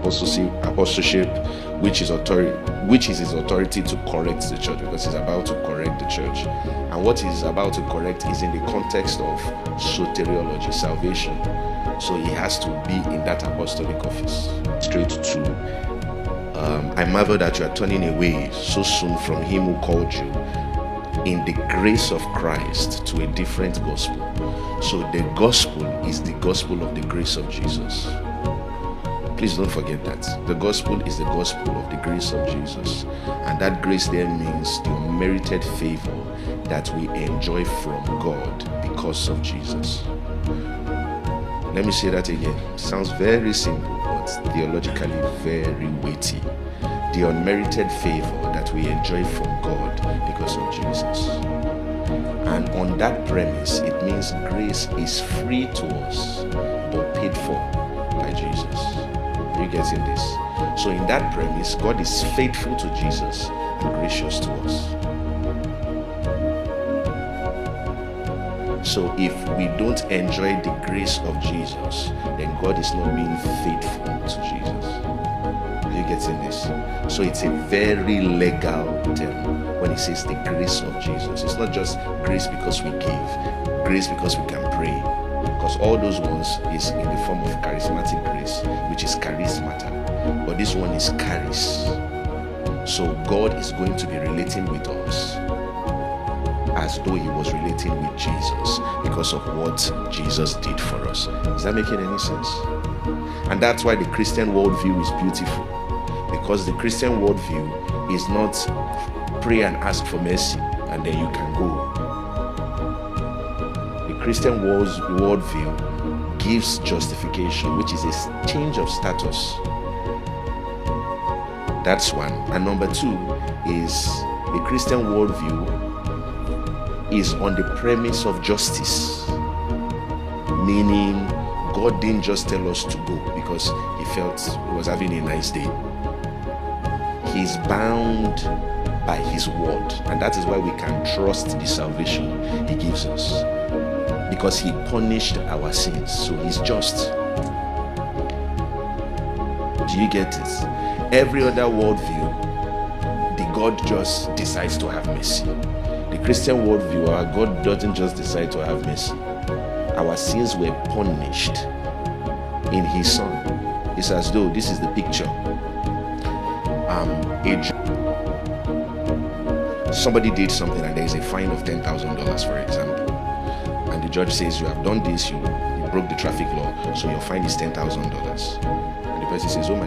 apostleship, which is his authority to correct the church, because he's about to correct the church. And what he's about to correct is in the context of soteriology, salvation. So he has to be in that apostolic office. Straight to I marvel that you are turning away so soon from him who called you in the grace of Christ to a different gospel. So the gospel is the gospel of the grace of Jesus. Please don't forget that. The gospel is the gospel of the grace of Jesus. And that grace there means the unmerited favor that we enjoy from God because of Jesus. Let me say that again. It sounds very simple, but theologically very weighty. The unmerited favor that we enjoy from God because of Jesus. And on that premise, it means grace is free to us, but paid for by Jesus. Are you getting this? So in that premise, God is faithful to Jesus and gracious to us. So if we don't enjoy the grace of Jesus, then God is not being faithful to Jesus. Are you getting this? So it's a very legal term when it says the grace of Jesus. It's not just grace because we give, grace because we can pray, because all those ones is in the form of charismatic grace, which is charismata, but this one is charis. So God is going to be relating with us as though he was relating with Jesus because of what Jesus did for us. Is that making any sense? And that's why the Christian worldview is beautiful, because the Christian worldview is not pray and ask for mercy and then you can go. The Christian worldview gives justification, which is a change of status. That's one. And number two is the Christian worldview is on the premise of justice, meaning God didn't just tell us to go because he felt he was having a nice day. He's bound by his word, and that is why we can trust the salvation he gives us, because he punished our sins, so he's just. Do you get it? Every other worldview, the God just decides to have mercy. The Christian worldview, our God doesn't just decide to have mercy. Our sins were punished in his son. It's as though this is the picture. Somebody did something and there is a fine of $10,000, for example. And the judge says, you have done this, you broke the traffic law, so your fine is $10,000. And the person says, oh my